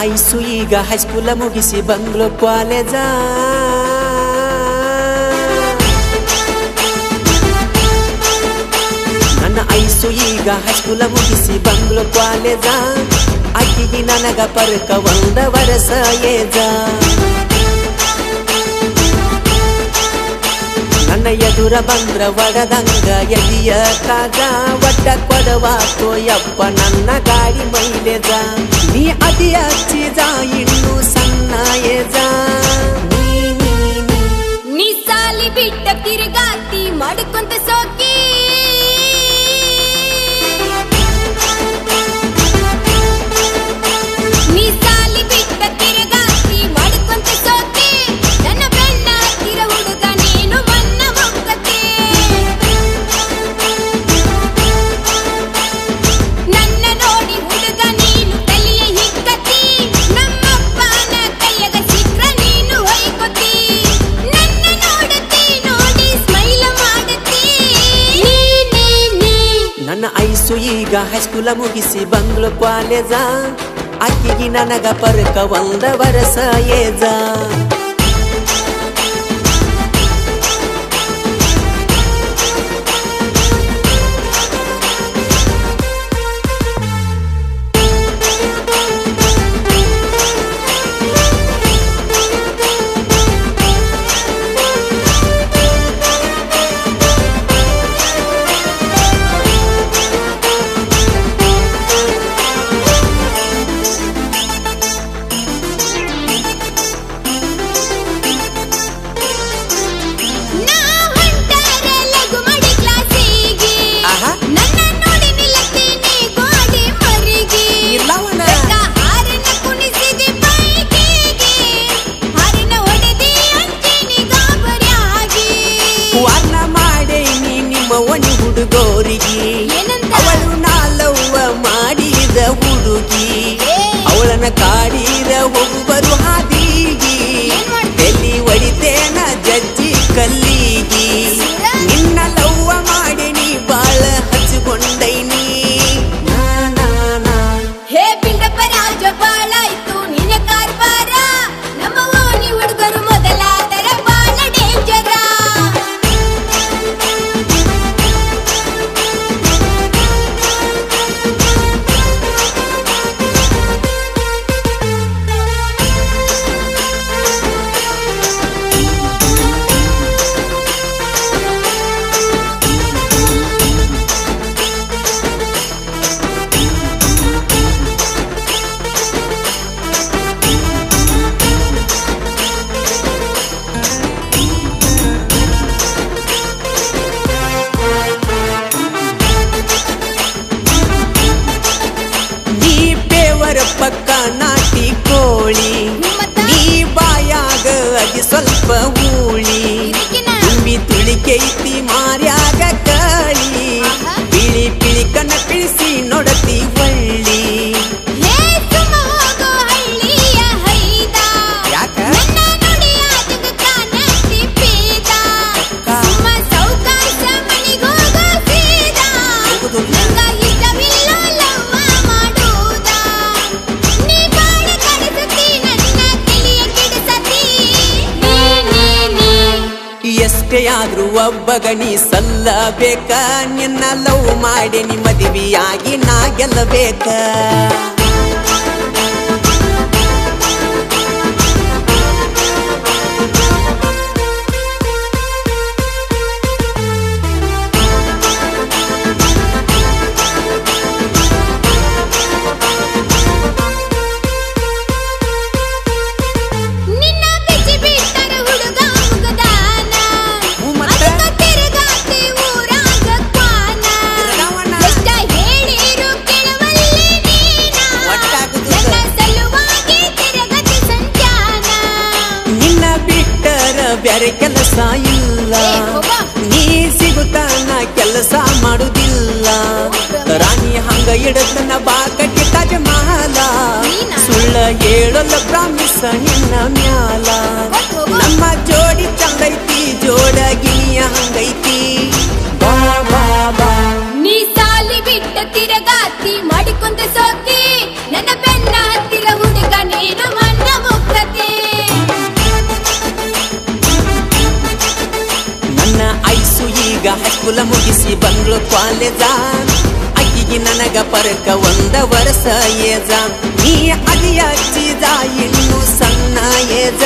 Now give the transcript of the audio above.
ice ಈಗ ಹೈಸ್ಕೂಲ ಮುಗಿಸಿ bungalow college ನನ್ನ ಐಸು ಈಗ ಹೈಸ್ಕೂಲ ಮುಗಿಸಿ ಬಂಗ್ಲೋ ಕಾಲೇಜ ಅಕ್ಕಿಗೆ ನನಗ ಪರ್ಕ ಒಂದ ವರಸ ಏಜ ನನ್ನ ಎದುರ ಬಂದ್ರ ಒಡದಂಗ ಎದಿಯ ಕಾಗ ಒಡ್ಡ ಕೊಡವಾತೋ ಯಪ್ಪ ನನ್ನ ಗಾಡಿ ಮೈಲೇಜ ನೀ ಅದಿಯ ಚೀಜ ಇನ್ನು ಸಣ್ಣ ಏಜ ನೀ ಸಾಲಿ ಬಿಟ್ಟ ತಿರುಗಾತಿ ಮಾಡ್ಕೊಂತ ಸೋಕಿ ನೀ ಸಾಲಿ ಬಿಟ್ಟ ತಿರುಗಾತಿ ಮಾಡ್ಕೊಂತ ಸೋಕಿ ನನ್ನ ಬೆನ್ನ ಹತ್ತಿರ ಹುಡುಗ ನೀನು ಮನ್ನ ಹೋಗತಿ ನನ್ನ ನೋಡಿ ಹುಡುಗ ನೀನು ತಲೆಯ ಹಿಕ್ಕತಿ ನಮ್ಮಪ್ಪನ ಕೈಯಾಗ ಸಿಕ್ರ ನೀನು ಹೊಯ್ಕೊತಿ ನನ್ನ ನೋಡತಿ ನೋಡಿ ಸ್ಮೈಲ್ ಮಾಡತಿ ನನ್ನ ಐಸು ಈಗ ಹೈಸ್ಕೂಲ ಮುಗಿಸಿ ಬಂಗ್ಲೋ ಕಾಲೇಜ ಅಕ್ಕಿಗೆ ನನಗ ಪರ್ಕ ಒಂದ ವರಸ ಏಜ ಹುಡುಗೋರಿಗೆ ಅವಳು ನಾಲವ್ವ ಮಾಡಿದ ಹುಡುಗಿ ಅವಳನ್ನ ಕಾಡಿದ ಒಬ್ಬರು ಹಾದಿಗಿ ತಲಿ ಒಡಿತೇನ ಜಜ್ಜಿ ಕಲ್ಲಿಗಿ ನಿನ್ನ ಲವ್ವ ಮಾಡಿ ನೀ ಬಾಳ ಹಚ್ಚಿಕೊಂಡೈನಿ ಹೇ ಬಿಲ್ಡಪ್ಪ ರಾಜ ಬಾಳಾಯ್ತು ನಿನ್ನ ಕಾರ್ಬಾರ ನಮ್ಮ ಓಣಿ ಹುಡುಗರು ಮೊದಲಾದರ ಬಾಳ ಡೇಂಜರ ಪಕ್ಕ ನಾಟಿ ಕೋಳಿ ನೀ ಬಾಯಾಗ ಅಗಿ ಸ್ವಲ್ಪ ಹೂಳಿ ತುಂಬಿ ತುಳಿಕೈತಿ ಮಾರ್ಯಾಗ ಕಳಿ ಪಿಳಿ ಪಿಳಿ ಕಣ್ಣ ಪಿಳಿಸಿ ನೋಡತಿ ಒಳ್ಳಿ ಎಷ್ಟೇ ಆದ್ರೂ ಒಬ್ಬಗ ನೀ ಸಲ್ಲಬೇಕ ನಿನ್ನ ಲವ್ ಮಾಡಿ ನೀ ಮದುವೆಯಾಗಿ ನಾ ಗೆಲ್ಲಬೇಕ ಬ್ಯಾರೆ ಕೆಲಸ ಇಲ್ಲ ನೀ ಸಿಗುತ್ತಾನ ಕೆಲಸ ಮಾಡುದಿಲ್ಲ ರಾಣಿ ಹಂಗ ಇಡತನ ಬಾಕಟ್ಟಿ ತಾಜ ಮಹಲ ಸುಳ್ಳ ಹೇಳಲ್ಲ ಪ್ರಾಮಿಸ ನಿನ್ನ ಮ್ಯಾಲ ನಮ್ಮ ಜೋಡಿ ಚಂದೈತಿ ಜೋಡಗಿನಿಯ ಹಂಗೈತಿ ಬಾ ಬಾ ಬಾ ನೀ ಸಾಲಿ ಬಿಟ್ಟ ತಿರಗಾತಿ ಮಾಡಿಕೊಂತ ಸೋಕಿ ನನ್ನ ಬೆನ್ನ ಹತ್ತಿರ ಹುಡುಗನೇ ನನ್ನ ಐಸು ಈಗ ಹೈಸ್ಕೂಲ ಮುಗಿಸಿ ಬಂದ್ಳು ಕಾಲೇಜ ಅಕ್ಕಿಗೆ ನನಗ ಪರಕ ಒಂದ ವರ್ಷ ಏಜ ನೀ ಅದಿಯ ಚೀಜ ಇನ್ನು ಸಣ್ಣ ಏಜ